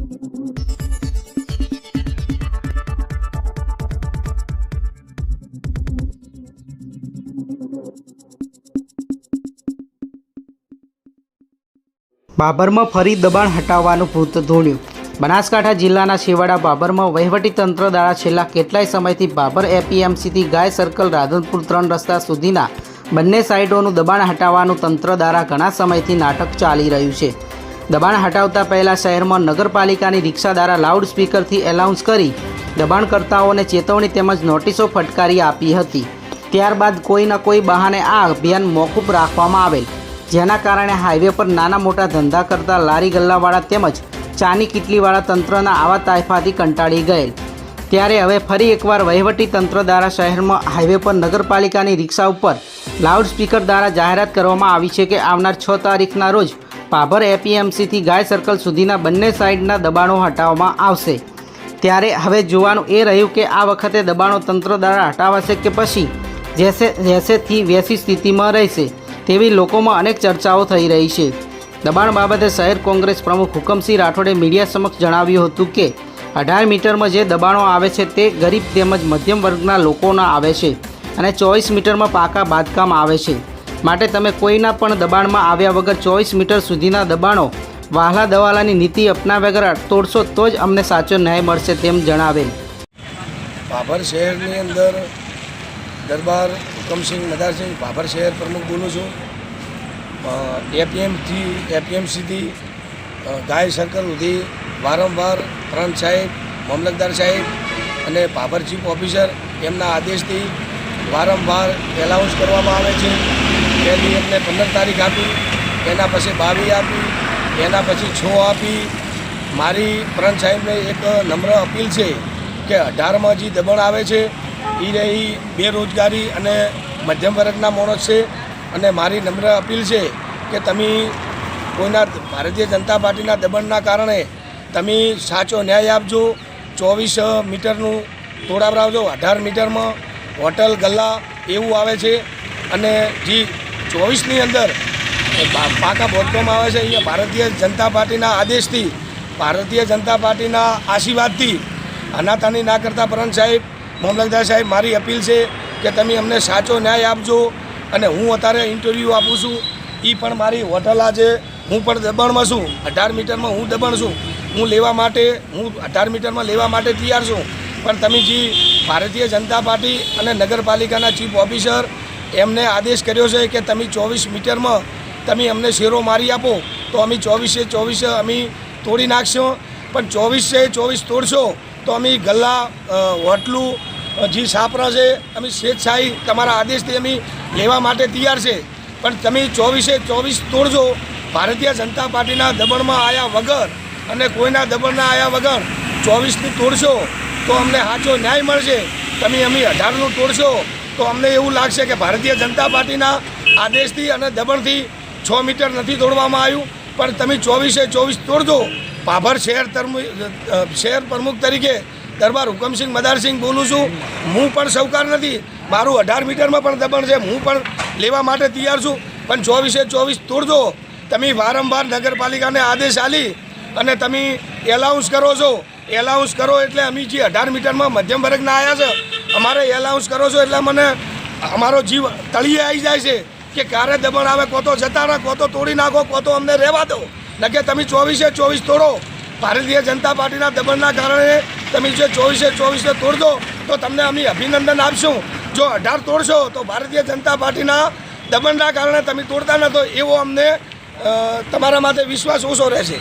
બાબરમાં ફરી દબાણ હટાવવાનું ભૂત ધૂણ્યું। બનાસકાંઠા જિલ્લાના છેવાડા બાબરમાં વહીવટીતંત્ર દ્વારા છેલ્લા કેટલાય સમયથી બાબર એપીએમસીથી ગાય સર્કલ રાધનપુર 3 રસ્તા સુધીના બંને સાઇડોનું દબાણ હટાવવાનું તંત્ર દ્વારા ઘણા સમયથી નાટક ચાલી રહ્યું છે। દબાણ હટાવતા પહેલાં શહેરમાં નગરપાલિકાની રિક્ષા દ્વારા લાઉડ સ્પીકરથી એનાઉન્સ કરી દબાણકર્તાઓને ચેતવણી તેમજ નોટિસો ફટકારી આપી હતી। ત્યારબાદ કોઈના કોઈ બહાને આ અભિયાન મોકૂફ રાખવામાં આવેલ, જેના કારણે હાઈવે પર નાના મોટા ધંધા કરતા લારી ગલ્લાવાળા તેમજ ચાની કીટલીવાળા તંત્રના આવા તાયફાથી કંટાળી ગયેલ। ત્યારે હવે ફરી એકવાર વહીવટી તંત્ર દ્વારા શહેરમાં હાઈવે પર નગરપાલિકાની રિક્ષા ઉપર લાઉડ સ્પીકર દ્વારા જાહેરાત કરવામાં આવી છે કે આવનાર 6 તારીખના રોજ બાબર એપીએમસીથી ગાય સર્કલ સુધીના બંને સાઇડના દબાણો હટાવવામાં આવશે। ત્યારે હવે જોવાનું એ રહ્યું કે આ વખતે દબાણો તંત્ર દ્વારા હટાવાશે કે પછી જેસેથી વેસી સ્થિતિમાં રહેશે તેવી લોકોમાં અનેક ચર્ચાઓ થઈ રહી છે। દબાણ બાબતે શહેર કોંગ્રેસ પ્રમુખ હુકમસિંહ રાઠોડે મીડિયા સમક્ષ જણાવ્યું હતું કે 18 મીટરમાં જે દબાણો આવે છે તે ગરીબ તેમજ મધ્યમ વર્ગના લોકોના આવે છે અને 24 મીટરમાં પાકા બાંધકામ આવે છે, માટે તમે કોઈના પણ દબાણમાં આવ્યા વગર 24 મીટર સુધીના દબાણો વહાલા દવાલાની નીતિ અપનાવ્યા વગર તોડશો તો જ અમને સાચો ન્યાય મળશે તેમ જણાવેલ। બાબર શહેરની અંદર દરબાર હુકમસિંહ મદારસિંહ બાબર શહેર પ્રમુખ બોલું છું। એપીએમસીથી ગાય સર્કલ સુધી વારંવાર પ્રાંત સાહેબ, મામલતદાર સાહેબ અને બાબર ચીફ ઓફિસર એમના આદેશથી વારંવાર એનાઉન્સ કરવામાં આવે છે। પહેલી એમને 15 તારીખ આપી, એના પછી 22 આપી, એના પછી 6 આપી। મારી પ્રાંત સાહેબને એક નમ્ર અપીલ છે કે 18માં જે દબાણ આવે છે એ રહી બેરોજગારી અને મધ્યમ વર્ગના માણસ છે, અને મારી નમ્ર અપીલ છે કે તમે કોઈના ભારતીય જનતા પાર્ટીના દબાણના કારણે તમે સાચો ન્યાય આપજો। 24 મીટરનું તોડાવરાવજો। 18 મીટરમાં હોટલ ગલ્લા એવું આવે છે, અને જે 24ની અંદર પાકા બાંધકામ આવે છે, અહીંયા ભારતીય જનતા પાર્ટીના આદેશથી, ભારતીય જનતા પાર્ટીના આશીર્વાદથી અનાતાની ના કરતા પ્રંત સાહેબ, મામલતદાર સાહેબ, મારી અપીલ છે કે તમે અમને સાચો ન્યાય આપજો। અને હું અત્યારે ઇન્ટરવ્યૂ આપું છું, એ પણ મારી હોટલ આજે હું પણ દબાણમાં છું। 18 મીટરમાં હું દબાણ છું, હું 18 મીટરમાં લેવા માટે તૈયાર છું, પણ તમે જે ભારતીય જનતા પાર્ટી અને નગરપાલિકાના ચીફ ઓફિસર એમને આદેશ કર્યો છે કે તમે 24 મીટરમાં તમે અમને શેરો મારી આપો તો અમે 24 અમે તોડી નાખશું, પણ 24 તોડશો તો અમે ગલ્લા હોટલું જે છાપરા છે અમે સ્વેચ્છાએ તમારા આદેશથી અમે લેવા માટે તૈયાર છે, પણ તમે 24 તોડજો। ભારતીય જનતા પાર્ટીના દબાણમાં આવ્યા વગર અને કોઈના દબાણના આવ્યા વગર 24ની તોડશો તો અમને સાચો ન્યાય મળશે। તમે અમે 18નું તોડશો તો અમને એવું લાગશે કે ભારતીય જનતા પાર્ટીના આદેશથી અને દબાણથી 6 મીટર નથી તોડવામાં આવ્યું, પણ તમે 24 તોડજો। બાબર શહેર પ્રમુખ તરીકે દરબાર હુકમસિંહ મદારસિંહ બોલું છું। હું પણ સહકાર નથી, મારું 18 મીટરમાં પણ દબાણ છે, હું પણ લેવા માટે તૈયાર છું, પણ 24 તોડજો। તમે વારંવાર નગરપાલિકાને આદેશ આલી અને તમે એનાઉન્સ કરો છો, એનાઉન્સ કરો એટલે અમે જે 18 મીટરમાં મધ્યમ વર્ગના આવ્યા છે, અમારે એનાઉન્સ કરો છો એટલે મને અમારો જીવ તળિયે આવી જાય છે કે ક્યારે દબાણ આવે, કો તો જતા રહો, કો તો તોડી નાખો, કો તો અમને રહેવા દો, ન કે તમે 24 તોડો। ભારતીય જનતા પાર્ટીના દબાણના કારણે તમે જો 24 તોડજો તો તમને અમે અભિનંદન આપશું। જો 18 તોડશો તો ભારતીય જનતા પાર્ટીના દબાણના કારણે તમે તોડતા નતો એવો અમને તમારા માટે વિશ્વાસ ઓછો રહેશે।